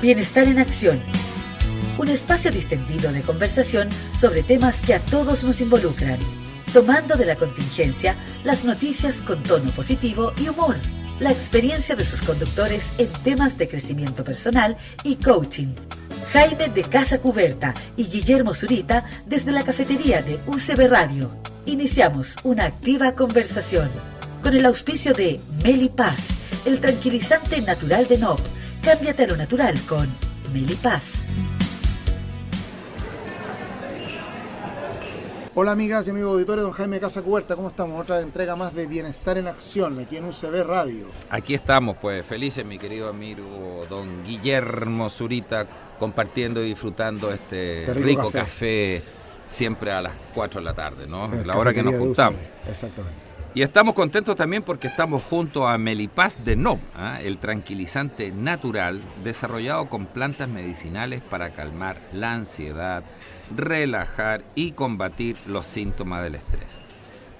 Bienestar en Acción. Un espacio distendido de conversación sobre temas que a todos nos involucran, tomando de la contingencia las noticias con tono positivo y humor, la experiencia de sus conductores en temas de crecimiento personal y coaching. Jaime de Casa Cubierta y Guillermo Zurita desde la cafetería de UCB Radio. Iniciamos una activa conversación con el auspicio de Melipaz, el tranquilizante natural de NOP. Cámbiate a lo natural con Melipaz. Hola amigas y amigos auditores, don Jaime de Casa Cubierta, ¿cómo estamos? Otra entrega más de Bienestar en Acción, aquí en UCB Radio. Aquí estamos, pues, felices, mi querido amigo don Guillermo Zurita, compartiendo y disfrutando este rico café siempre a las 4 de la tarde, ¿no? La hora que nos juntamos. Exactamente. Y estamos contentos también porque estamos junto a Melipaz de NOP, el tranquilizante natural desarrollado con plantas medicinales para calmar la ansiedad, relajar y combatir los síntomas del estrés.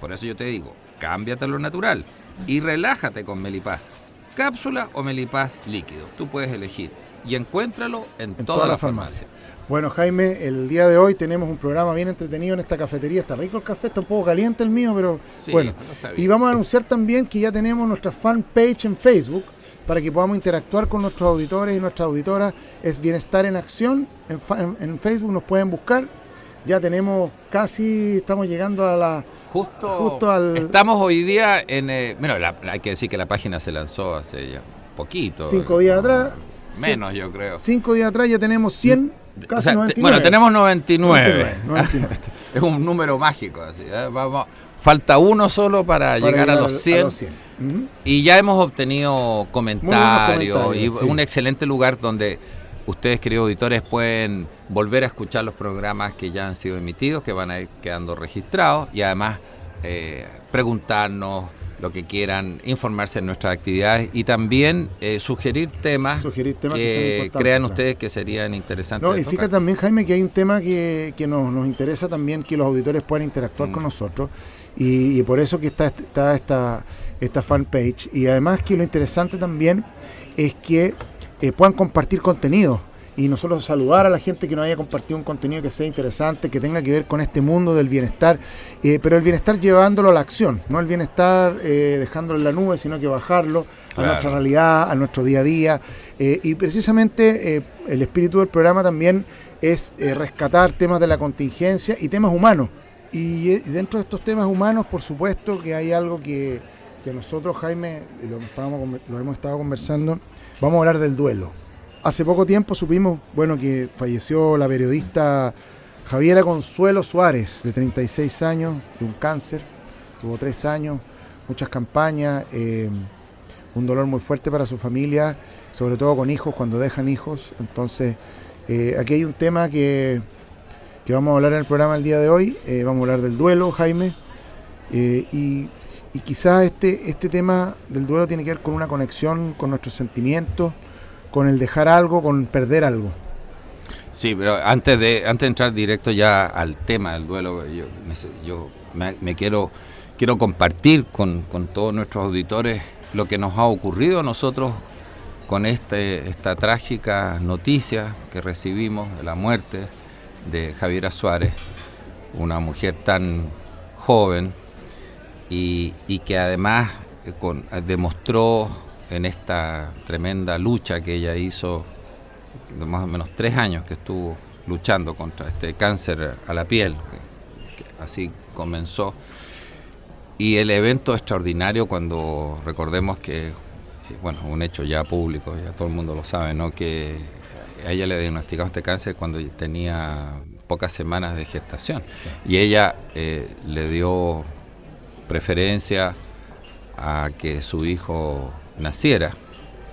Por eso yo te digo, cámbiate a lo natural y relájate con Melipaz, cápsula o Melipaz líquido. Tú puedes elegir y encuéntralo en toda la farmacia. Bueno, Jaime, el día de hoy tenemos un programa bien entretenido en esta cafetería. Está rico el café, está un poco caliente el mío, pero sí, bueno. Y vamos a anunciar también que ya tenemos nuestra fanpage en Facebook para que podamos interactuar con nuestros auditores y nuestras auditoras. Es Bienestar en Acción. En Facebook nos pueden buscar. Ya tenemos casi, estamos llegando a la... Justo al... Estamos hoy día en... hay que decir que la página se lanzó hace ya poquito. 5 días atrás. Menos, yo creo. 5 días atrás ya tenemos 100... Casi 99. Bueno, tenemos 99. Es un número mágico. Así, falta uno solo para llegar a los 100. Uh-huh. Y ya hemos obtenido comentarios y sí, un excelente lugar donde ustedes, queridos auditores, pueden volver a escuchar los programas que ya han sido emitidos, que van a ir quedando registrados, y además preguntarnos lo que quieran, informarse en nuestras actividades y también sugerir temas que crean ustedes que serían interesantes. No, y fíjate también, Jaime, que hay un tema que nos interesa también que los auditores puedan interactuar con nosotros, y por eso que está esta fanpage, y además que lo interesante también es que puedan compartir contenido y nosotros saludar a la gente que nos haya compartido un contenido que sea interesante, que tenga que ver con este mundo del bienestar, pero el bienestar llevándolo a la acción, no el bienestar dejándolo en la nube, sino que bajarlo a nuestra realidad, a nuestro día a día, y precisamente el espíritu del programa también es rescatar temas de la contingencia y temas humanos, y dentro de estos temas humanos, por supuesto que hay algo que nosotros, Jaime, lo hemos estado conversando, vamos a hablar del duelo. Hace poco tiempo supimos, que falleció la periodista Javiera Consuelo Suárez, de 36 años, de un cáncer, tuvo 3 años, muchas campañas, un dolor muy fuerte para su familia, sobre todo con hijos, cuando dejan hijos. Entonces, aquí hay un tema que vamos a hablar en el programa el día de hoy, vamos a hablar del duelo, Jaime, y quizás este tema del duelo tiene que ver con una conexión con nuestros sentimientos, con el dejar algo, con perder algo. Sí, pero antes de entrar directo ya al tema del duelo, yo quiero compartir con todos nuestros auditores lo que nos ha ocurrido a nosotros con esta trágica noticia que recibimos de la muerte de Javiera Suárez, una mujer tan joven y que además demostró en esta tremenda lucha que ella hizo, de más o menos 3 años que estuvo luchando contra este cáncer a la piel, que así comenzó. Y el evento extraordinario, cuando recordemos que, un hecho ya público, ya todo el mundo lo sabe, ¿no?, que a ella le diagnosticaron este cáncer cuando tenía pocas semanas de gestación, y ella le dio preferencia a que su hijo naciera,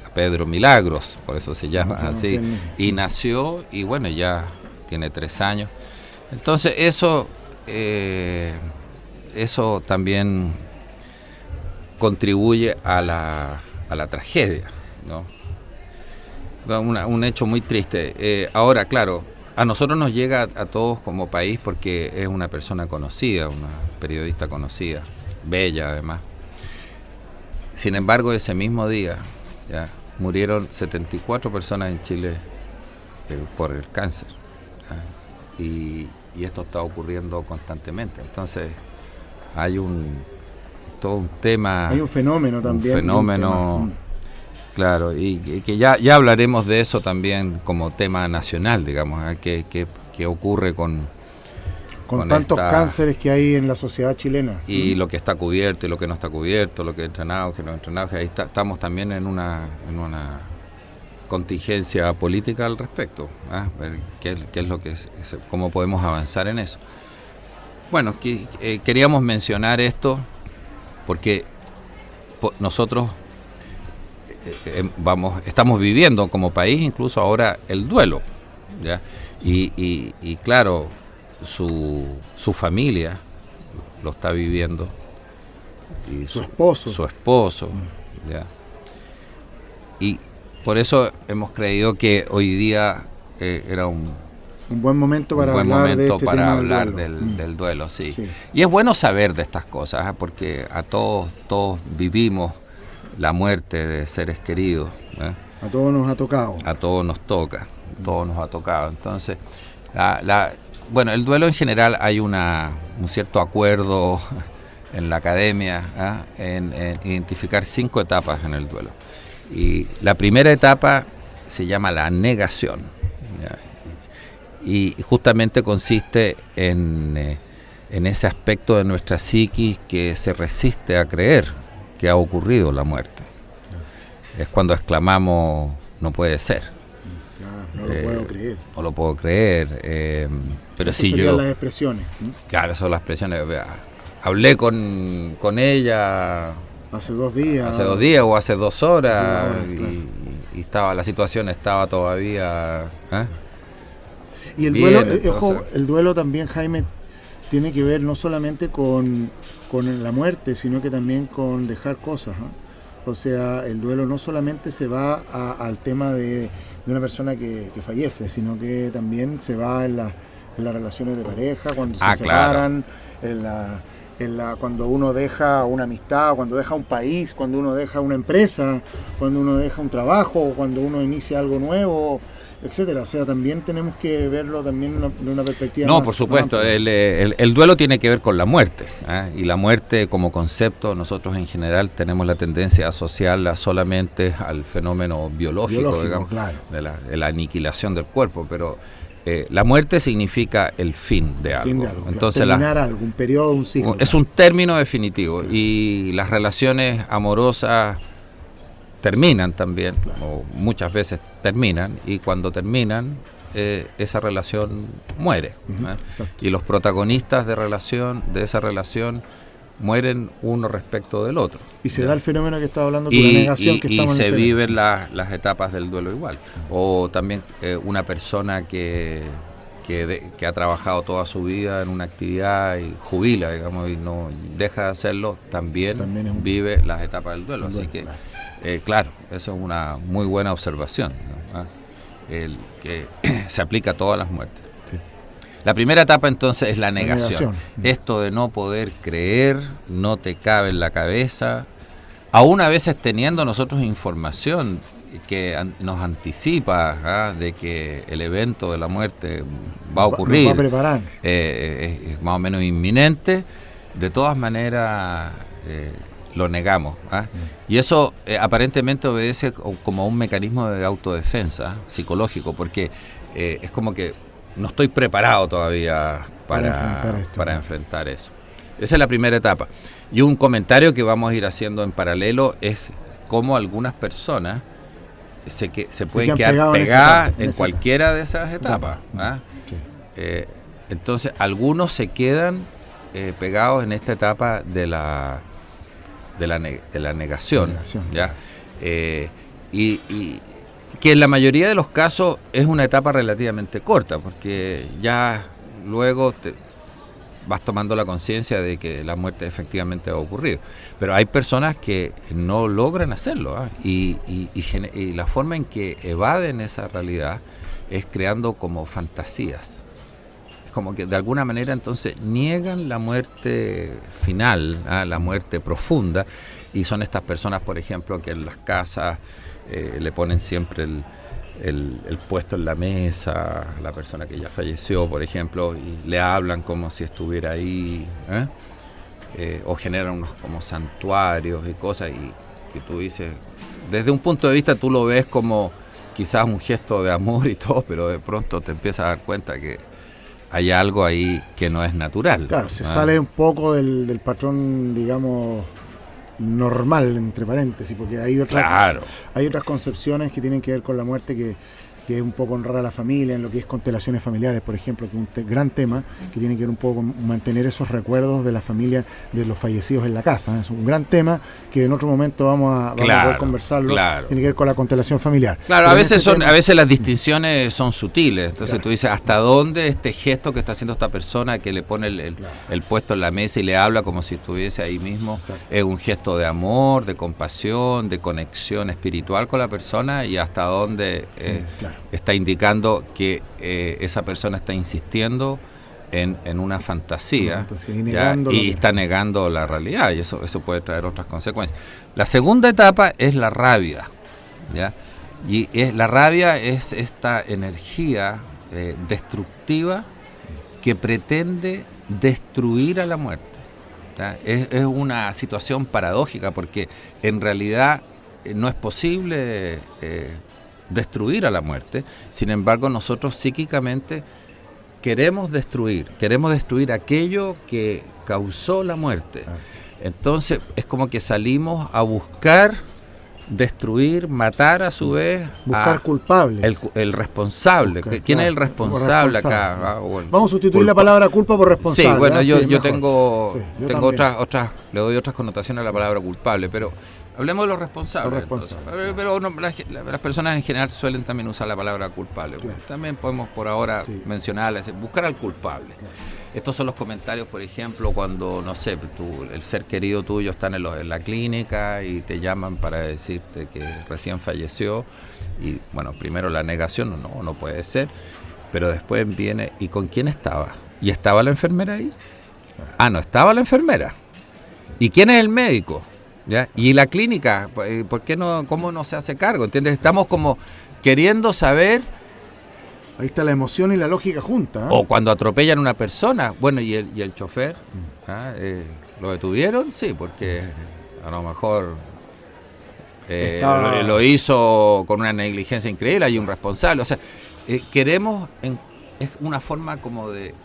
a Pedro Milagros, por eso se llama así, y nació, y ya tiene 3 años. Entonces eso también contribuye a la tragedia, ¿no? Un hecho muy triste. Ahora, claro, a nosotros nos llega a todos como país porque es una persona conocida, una periodista conocida, bella además. Sin embargo, ese mismo día ya murieron 74 personas en Chile por el cáncer. Y esto está ocurriendo constantemente. Entonces hay todo un tema. Hay un fenómeno también. Un fenómeno, claro, y que ya hablaremos de eso también como tema nacional, digamos, que ocurre con tantos cánceres que hay en la sociedad chilena. Y lo que está cubierto y lo que no está cubierto, lo que entrenado, que no entrenado, ahí estamos también en una contingencia política al respecto, ver qué es lo que cómo podemos avanzar en eso. Bueno, queríamos mencionar esto porque nosotros estamos viviendo como país incluso ahora el duelo, ¿ya? Y claro, su familia lo está viviendo, y su esposo, ¿ya? Y por eso hemos creído que hoy día era un buen momento para hablar del duelo, sí. Y es bueno saber de estas cosas, porque a todos vivimos la muerte de seres queridos. A todos nos ha tocado. A todos nos toca, todos nos ha tocado. Entonces, bueno, el duelo en general hay un cierto acuerdo en la academia en identificar 5 etapas en el duelo. Y la primera etapa se llama la negación, ¿ya? Y justamente consiste en ese aspecto de nuestra psiquis que se resiste a creer que ha ocurrido la muerte. Es cuando exclamamos, no puede ser. No lo puedo creer. No lo puedo creer. Pero si serían las expresiones. Claro, son las expresiones. Hablé con ella hace 2 días. Hace 2 días o hace 2 horas. Y la situación estaba todavía. Y el duelo, el duelo también, Jaime, tiene que ver no solamente con la muerte, sino que también con dejar cosas, ¿no? O sea, el duelo no solamente se va al tema de una persona que fallece, sino que también se va en las relaciones de pareja, cuando se separan, cuando uno deja una amistad, cuando deja un país, cuando uno deja una empresa, cuando uno deja un trabajo, cuando uno inicia algo nuevo, etcétera. O sea, también tenemos que verlo también de una perspectiva No, por supuesto, el duelo tiene que ver con la muerte, y la muerte como concepto, nosotros en general tenemos la tendencia a asociarla solamente al fenómeno biológico, digamos, claro, de la aniquilación del cuerpo, pero la muerte significa el fin de algo. Entonces, terminar algo, un periodo, un ciclo. Es un término definitivo, y las relaciones amorosas terminan también, o muchas veces terminan, y cuando terminan, esa relación muere. Y los protagonistas de esa relación mueren uno respecto del otro. Y se da el fenómeno que estaba hablando, la negación que estamos y se viven las etapas del duelo igual. O también una persona que ha trabajado toda su vida en una actividad y jubila, digamos, y no deja de hacerlo, también vive las etapas del duelo. Así que claro, eso es una muy buena observación, ¿no? Que se aplica a todas las muertes. Sí. La primera etapa entonces es la negación. Esto de no poder creer, no te cabe en la cabeza, aún a veces teniendo nosotros información que nos anticipa de que el evento de la muerte va a ocurrir, nos va a preparar. Es más o menos inminente, de todas maneras lo negamos. Y eso aparentemente obedece como a un mecanismo de autodefensa psicológico, porque es como que no estoy preparado todavía para enfrentar eso. Esa es la primera etapa. Y un comentario que vamos a ir haciendo en paralelo es cómo algunas personas se pueden quedar pegadas en cualquiera de esas etapas. Sí. Entonces, algunos se quedan pegados en esta etapa de la negación, ¿ya? Y que en la mayoría de los casos es una etapa relativamente corta, porque ya luego vas tomando la conciencia de que la muerte efectivamente ha ocurrido. Pero hay personas que no logran hacerlo, y la forma en que evaden esa realidad es creando como fantasías. Es como que de alguna manera entonces niegan la muerte final, la muerte profunda, y son estas personas, por ejemplo, que en las casas le ponen siempre el puesto en la mesa, la persona que ya falleció, por ejemplo, y le hablan como si estuviera ahí, o generan unos como santuarios y cosas, y que tú dices, desde un punto de vista tú lo ves como quizás un gesto de amor y todo, pero de pronto te empiezas a dar cuenta que hay algo ahí que no es natural. Claro, se sale un poco del patrón, digamos, normal, entre paréntesis, porque hay otras concepciones que tienen que ver con la muerte que es un poco honrar a la familia, en lo que es constelaciones familiares, por ejemplo, que es un gran tema que tiene que ver un poco con mantener esos recuerdos de la familia de los fallecidos en la casa. Es un gran tema que en otro momento vamos a poder conversarlo. Claro. Tiene que ver con la constelación familiar. Claro, a veces las distinciones son tú dices, ¿hasta dónde este gesto que está haciendo esta persona que le pone el puesto en la mesa y le habla como si estuviese ahí mismo? Exacto. Es un gesto de amor, de compasión, de conexión espiritual con la persona, y hasta dónde está indicando que esa persona está insistiendo en una fantasía, y está negando la realidad, y eso puede traer otras consecuencias. La segunda etapa es la rabia, ¿ya? Y la rabia es esta energía destructiva que pretende destruir a la muerte, ¿ya? Es una situación paradójica, porque en realidad no es posible destruir a la muerte. Sin embargo, nosotros psíquicamente queremos destruir aquello que causó la muerte. Entonces es como que salimos a buscar destruir, matar a su vez, buscar culpable, el responsable. ¿Quién es el responsable acá? Vamos a sustituir la palabra culpa por responsable. Sí, bueno, yo tengo otras, le doy otras connotaciones a la palabra culpable, pero hablemos de los responsables. Pero las personas en general suelen también usar la palabra culpable. Claro. También podemos por ahora mencionarla, buscar al culpable. Claro. Estos son los comentarios, por ejemplo, cuando, no sé, el ser querido tuyo está en la clínica y te llaman para decirte que recién falleció. Y bueno, primero la negación, no puede ser. Pero después viene, ¿y con quién estaba? ¿Y estaba la enfermera ahí? No estaba la enfermera. ¿Y quién es el médico? ¿Ya? Y la clínica, ¿por qué no? ¿Cómo no se hace cargo? ¿Entiendes? Estamos como queriendo saber. Ahí está la emoción y la lógica juntas. O cuando atropellan a una persona, bueno, ¿y el chofer? ¿Lo detuvieron? Sí, porque a lo mejor lo hizo con una negligencia increíble, hay un responsable. O sea, queremos, es una forma como de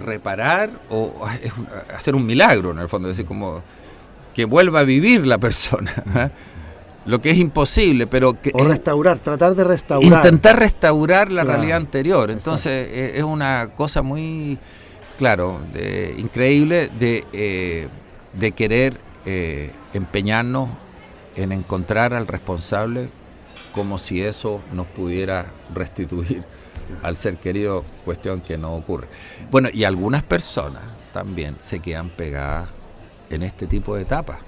reparar o hacer un milagro, en el fondo, es decir, como que vuelva a vivir la persona, lo que es imposible, pero tratar de restaurar, intentar restaurar la realidad anterior. Entonces es una cosa muy increíble de querer empeñarnos en encontrar al responsable, como si eso nos pudiera restituir al ser querido, cuestión que no ocurre. Bueno, y algunas personas también se quedan pegadas en este tipo de etapas.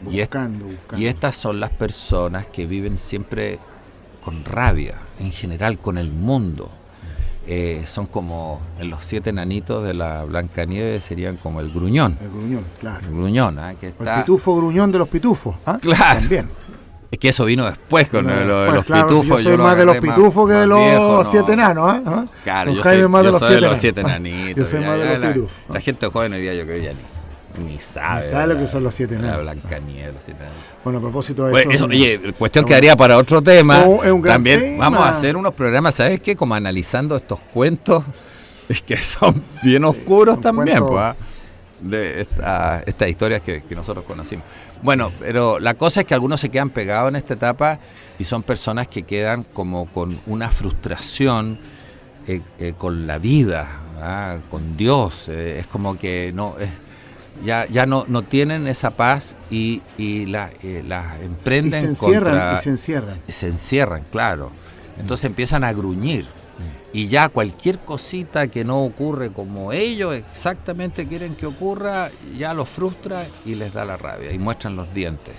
Sí, buscando. Y estas son las personas que viven siempre con rabia, en general con el mundo. Son como en los 7 enanitos de la Blancanieves, serían como el gruñón. El gruñón, claro. El gruñón, que está... El pitufo gruñón de los pitufos. Claro. También. Es que eso vino después con los pitufos. Yo soy más de los pitufos que de los 7 enanos. Claro, yo soy más de los 7 enanitos. Yo soy más de los pitufos. La gente joven hoy día yo creo ya ni sabe lo que son los 7 enanos. La Blancanieves, los 7 enanos. Bueno, a propósito de eso... Oye, cuestión quedaría para otro tema. Es un gran También tema. Vamos a hacer unos programas, ¿sabes qué? Como analizando estos cuentos, que son bien oscuros también, de estas historias que nosotros conocimos. Bueno, pero la cosa es que algunos se quedan pegados en esta etapa y son personas que quedan como con una frustración con la vida, con Dios. Es como que ya no tienen esa paz y la emprenden y se encierran, claro. Entonces empiezan a gruñir. Y ya cualquier cosita que no ocurre como ellos exactamente quieren que ocurra, ya los frustra y les da la rabia y muestran los dientes.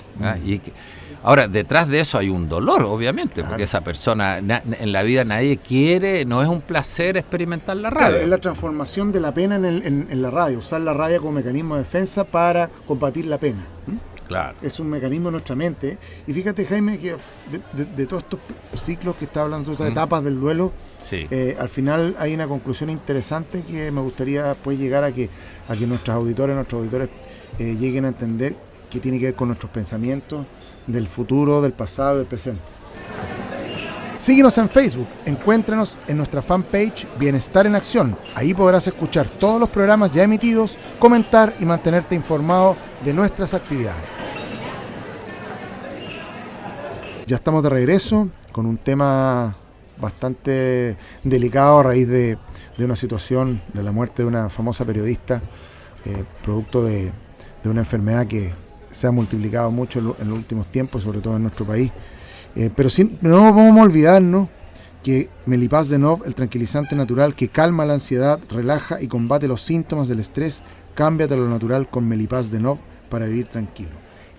Ahora, detrás de eso hay un dolor, obviamente, porque esa persona, en la vida nadie quiere, no es un placer experimentar la rabia. Claro, es la transformación de la pena en la rabia, usar la rabia como mecanismo de defensa para combatir la pena. Claro. Es un mecanismo de nuestra mente. Y fíjate, Jaime, que de todos estos ciclos que está hablando, todas estas etapas del duelo, sí. Al final hay una conclusión interesante que me gustaría pues llegar a que nuestros auditores lleguen a entender, que tiene que ver con nuestros pensamientos del futuro, del pasado y del presente. Síguenos en Facebook, encuéntranos en nuestra fanpage Bienestar en Acción. Ahí podrás escuchar todos los programas ya emitidos, comentar y mantenerte informado de nuestras actividades. Ya estamos de regreso con un tema bastante delicado a raíz de una situación de la muerte de una famosa periodista, producto de una enfermedad que se ha multiplicado mucho en los últimos tiempos, sobre todo en nuestro país. Pero no vamos a olvidarnos que Melipaz de Nov, el tranquilizante natural que calma la ansiedad, relaja y combate los síntomas del estrés, cámbiate a lo natural con Melipaz de Nov para vivir tranquilo.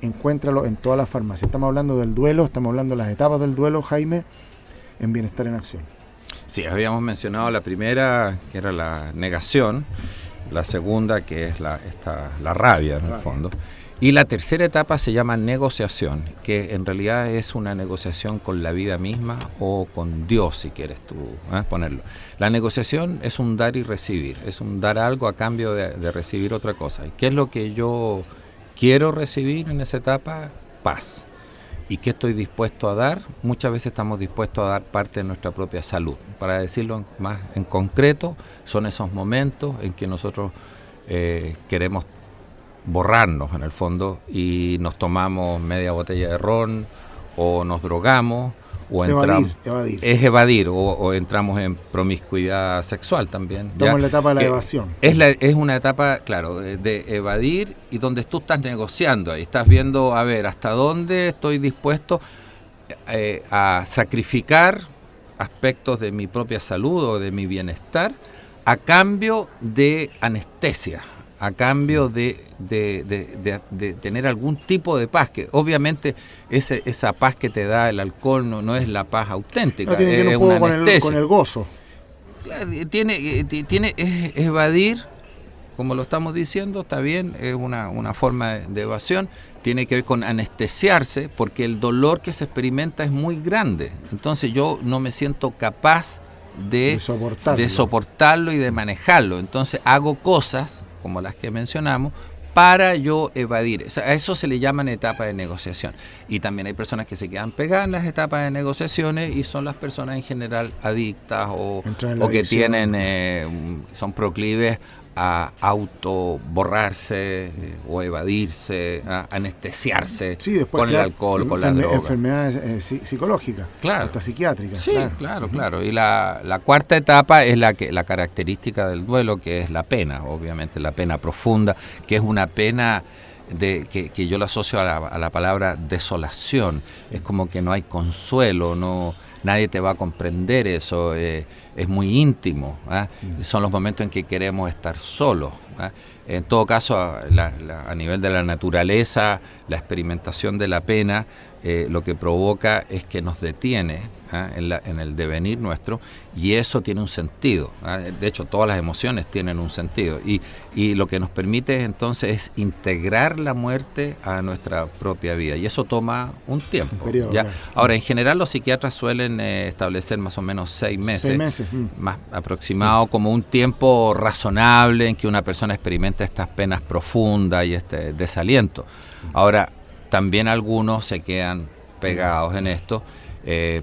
Encuéntralo en todas las farmacias. Estamos hablando del duelo, estamos hablando de las etapas del duelo, Jaime, en Bienestar en Acción. Sí, habíamos mencionado la primera, que era la negación, la segunda, que es la rabia, en el fondo. Y la tercera etapa se llama negociación, que en realidad es una negociación con la vida misma o con Dios, si quieres tú ponerlo. La negociación es un dar y recibir, es un dar algo a cambio de recibir otra cosa. ¿Y qué es lo que yo quiero recibir en esa etapa? Paz. ¿Y qué estoy dispuesto a dar? Muchas veces estamos dispuestos a dar parte de nuestra propia salud. Para decirlo más en concreto, son esos momentos en que nosotros queremos borrarnos en el fondo y nos tomamos media botella de ron o nos drogamos o entramos evadir o entramos en promiscuidad sexual también. Estamos en la etapa de la evasión. Es una etapa, claro, de evadir, y donde tú estás negociando ahí, estás viendo a ver hasta dónde estoy dispuesto a sacrificar aspectos de mi propia salud o de mi bienestar a cambio de anestesia, a cambio de tener algún tipo de paz, que obviamente esa paz que te da el alcohol no es la paz auténtica, no, tiene es un una poco anestesia. con el gozo. Es evadir, como lo estamos diciendo, está bien, es una forma de evasión, tiene que ver con anestesiarse, porque el dolor que se experimenta es muy grande, entonces yo no me siento capaz de soportarlo y de manejarlo, entonces hago cosas como las que mencionamos, para yo evadir. O sea, a eso se le llaman etapas de negociación. Y también hay personas que se quedan pegadas en las etapas de negociaciones y son las personas en general adictas o que son proclives a autoborrarse o evadirse, a anestesiarse con el alcohol, con la droga. Enfermedades psicológicas, claro, hasta psiquiátricas. Sí, claro. Y la cuarta etapa es la característica del duelo, que es la pena, obviamente, la pena profunda, que es una pena que yo la asocio a la palabra desolación. Es como que no hay consuelo, nadie te va a comprender eso, es muy íntimo, son los momentos en que queremos estar solos. En todo caso, a nivel de la naturaleza, la experimentación de la pena lo que provoca es que nos detiene en el devenir nuestro, y eso tiene un sentido. De hecho, todas las emociones tienen un sentido, y lo que nos permite entonces es integrar la muerte a nuestra propia vida, y eso toma un tiempo. ¿Ya? Ahora, en general los psiquiatras suelen establecer más o menos 6 meses, más aproximado como un tiempo razonable en que una persona experimenta estas penas profundas y este desaliento. Ahora, también algunos se quedan pegados en esto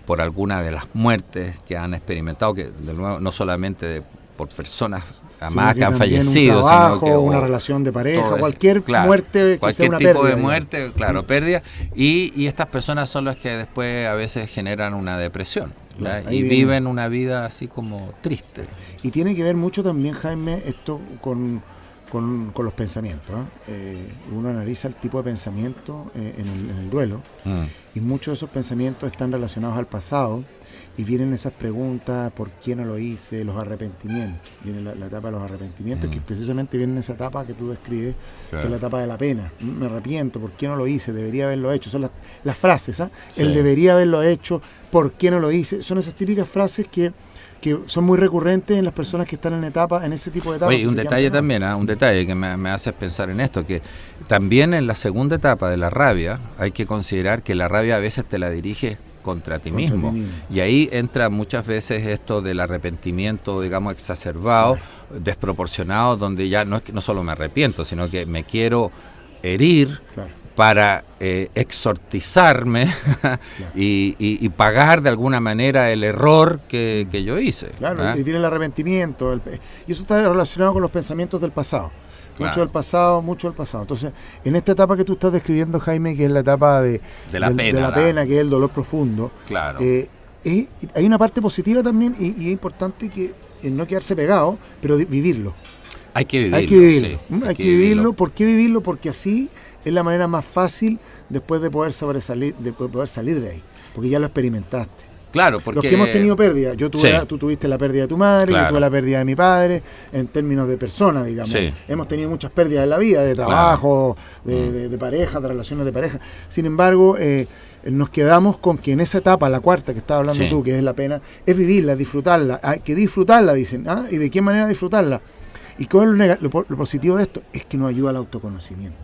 por alguna de las muertes que han experimentado, que de nuevo no solamente por personas amadas que han fallecido, un trabajo, sino que una relación de pareja, cualquier muerte que sea una pérdida. Cualquier tipo de muerte, pérdida, y estas personas son las que después a veces generan una depresión. Y viven una vida así como triste. Y tiene que ver mucho también, Jaime, esto con los pensamientos. Uno analiza el tipo de pensamiento en el duelo, y muchos de esos pensamientos están relacionados al pasado, y vienen esas preguntas, ¿por qué no lo hice? Los arrepentimientos, viene la etapa de los arrepentimientos, que precisamente viene en esa etapa que tú describes, que es la etapa de la pena. Me arrepiento, ¿por qué no lo hice? Debería haberlo hecho. Son las frases, ¿ah? Sí. El debería haberlo hecho, ¿por qué no lo hice? Son esas típicas frases que son muy recurrentes en las personas que están en ese tipo de etapas. Oye, un detalle también, un detalle que me hace pensar en esto, que también en la segunda etapa de la rabia hay que considerar que la rabia a veces te la diriges contra ti mismo. Y ahí entra muchas veces esto del arrepentimiento, digamos, exacerbado, desproporcionado, donde ya no es que no solo me arrepiento, sino que me quiero herir para exorcizarme y pagar de alguna manera el error que yo hice. Claro, y viene el arrepentimiento, y eso está relacionado con los pensamientos del pasado. Mucho del pasado. Entonces, en esta etapa que tú estás describiendo, Jaime, que es la etapa de la pena, que es el dolor profundo, hay una parte positiva también, y es importante que no quedarse pegado, pero vivirlo. Hay que vivirlo. Hay que vivirlo. ¿Por qué vivirlo? Porque así es la manera más fácil después de poder salir de ahí, porque ya lo experimentaste. Claro, porque los que hemos tenido pérdida, tú tuviste la pérdida de tu madre, yo tuve la pérdida de mi padre, en términos de persona, digamos. Hemos tenido muchas pérdidas en la vida, de trabajo, de pareja, de relaciones de pareja. Sin embargo, nos quedamos con que en esa etapa, la cuarta que estabas hablando tú, que es la pena, es vivirla, disfrutarla. Hay que disfrutarla, dicen. ¿Y de qué manera disfrutarla? ¿Y cuál es lo positivo de esto? Es que nos ayuda al autoconocimiento.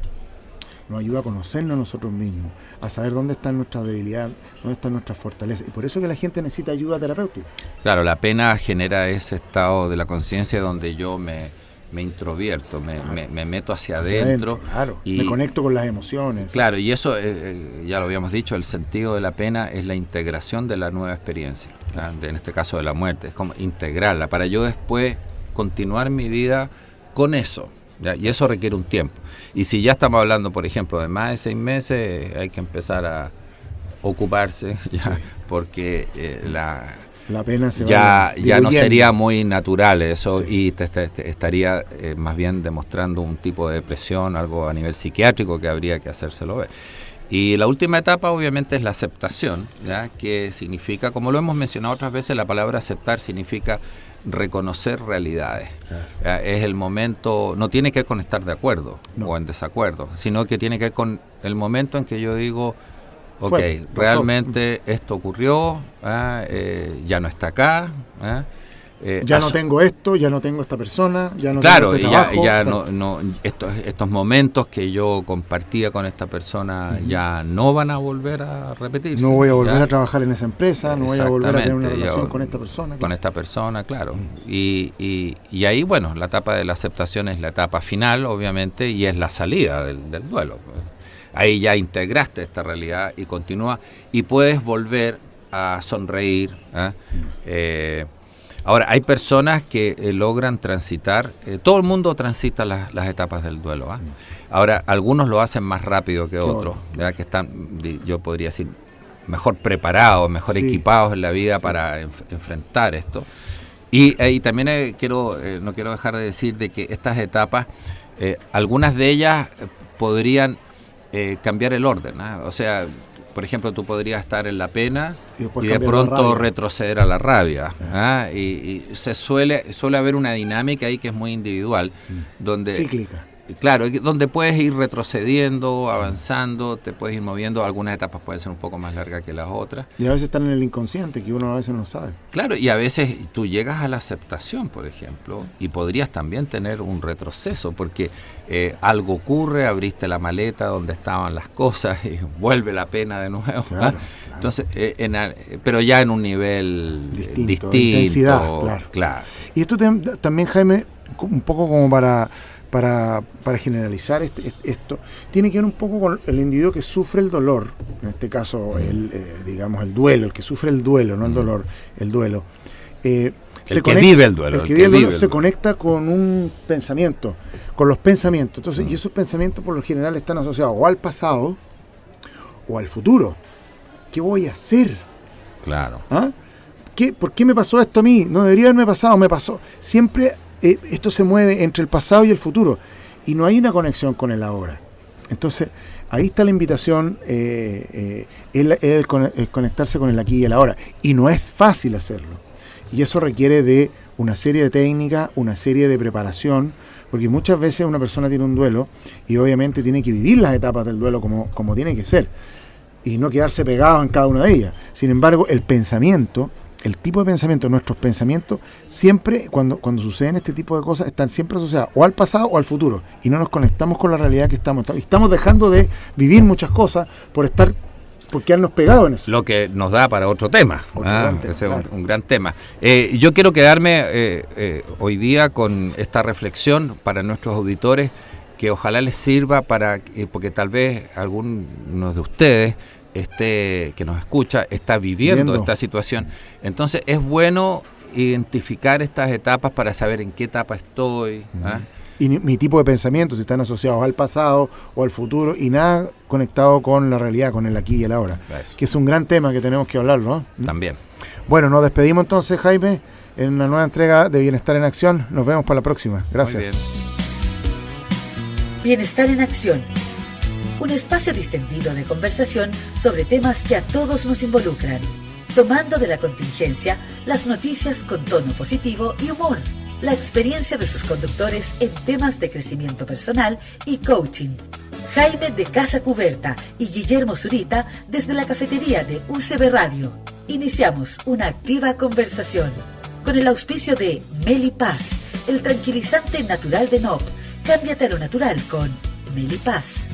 Nos ayuda a conocernos a nosotros mismos, a saber dónde están nuestras debilidades, dónde están nuestras fortalezas. Y por eso que la gente necesita ayuda terapéutica. Claro, la pena genera ese estado de la conciencia donde yo me introvierto, me meto hacia adentro. Y me conecto con las emociones. Claro, y eso, ya lo habíamos dicho, el sentido de la pena es la integración de la nueva experiencia, en este caso de la muerte, es como integrarla, para yo después continuar mi vida con eso, ¿ya? Y eso requiere un tiempo. Y si ya estamos hablando, por ejemplo, de más de 6 meses, hay que empezar a ocuparse, porque la pena ya no sería muy natural eso, y te estaría más bien demostrando un tipo de depresión, algo a nivel psiquiátrico que habría que hacérselo ver. Y la última etapa obviamente es la aceptación, ¿ya? Que significa, como lo hemos mencionado otras veces, la palabra aceptar significa reconocer realidades. Es el momento, no tiene que ver con estar de acuerdo o en desacuerdo, sino que tiene que ver con el momento en que yo digo, realmente esto ocurrió, ya no está acá, no tengo esto, ya no tengo esta persona, ya no tengo este trabajo, estos momentos que yo compartía con esta persona ya no van a volver a repetirse. No voy a volver a trabajar en esa empresa, no voy a volver a tener una relación con esta persona. Con esta persona, claro. Y ahí, bueno, la etapa de la aceptación es la etapa final, obviamente, y es la salida del duelo. Ahí ya integraste esta realidad y continúa, y puedes volver a sonreír. Ahora, hay personas que logran transitar, todo el mundo transita las etapas del duelo. Ahora, algunos lo hacen más rápido que otros, ¿verdad? Que están, yo podría decir, mejor preparados, mejor equipados en la vida para enfrentar esto. Y también no quiero dejar de decir de que estas etapas, algunas de ellas podrían cambiar el orden, o sea, por ejemplo, tú podrías estar en la pena y de pronto retroceder a la rabia. Y suele haber una dinámica ahí que es muy individual, donde cíclica. Claro, donde puedes ir retrocediendo, avanzando, te puedes ir moviendo. Algunas etapas pueden ser un poco más largas que las otras. Y a veces están en el inconsciente, que uno a veces no sabe. Claro, y a veces tú llegas a la aceptación, por ejemplo, y podrías también tener un retroceso, porque algo ocurre, abriste la maleta donde estaban las cosas y vuelve la pena de nuevo. Claro. Entonces, pero ya en un nivel distinto. Intensidad, claro. Y esto también, Jaime, un poco como para generalizar esto, tiene que ver un poco con el individuo que sufre el dolor, en este caso digamos el duelo, el que sufre el duelo, no el dolor, el duelo. El que vive el duelo. El que vive el duelo se conecta con un pensamiento, con los pensamientos. Entonces, y esos pensamientos por lo general están asociados o al pasado o al futuro. ¿Qué voy a hacer? Claro. ¿Por qué me pasó esto a mí? No debería haberme pasado, me pasó. Siempre esto se mueve entre el pasado y el futuro y no hay una conexión con el ahora. Entonces ahí está la invitación, es conectarse con el aquí y el ahora. Y no es fácil hacerlo. Y eso requiere de una serie de técnicas, una serie de preparación, porque muchas veces una persona tiene un duelo y obviamente tiene que vivir las etapas del duelo como tiene que ser y no quedarse pegado en cada una de ellas. Sin embargo, el pensamiento, el tipo de pensamiento, nuestros pensamientos, siempre cuando suceden este tipo de cosas, están siempre asociados o al pasado o al futuro y no nos conectamos con la realidad que estamos dejando de vivir muchas cosas por quedarnos pegados en eso. Lo que nos da para otro tema. Ese es un gran tema. Yo quiero quedarme hoy día con esta reflexión para nuestros auditores, que ojalá les sirva porque tal vez algunos de ustedes que nos escucha está viviendo esta situación. Entonces es bueno identificar estas etapas para saber en qué etapa estoy. Y mi tipo de pensamientos, si están asociados al pasado o al futuro, y nada conectado con la realidad, con el aquí y el ahora. Eso. Que es un gran tema que tenemos que hablar, ¿no? También. Bueno, nos despedimos entonces, Jaime, en una nueva entrega de Bienestar en Acción. Nos vemos para la próxima. Gracias. Muy bien. Bienestar en Acción. Un espacio distendido de conversación sobre temas que a todos nos involucran. Tomando de la contingencia las noticias con tono positivo y humor. La experiencia de sus conductores en temas de crecimiento personal y coaching. Jaime de Casa Cuberta y Guillermo Zurita desde la cafetería de UCB Radio. Iniciamos una activa conversación con el auspicio de Melipaz, el tranquilizante natural de NOP. Cámbiate a lo natural con Melipaz.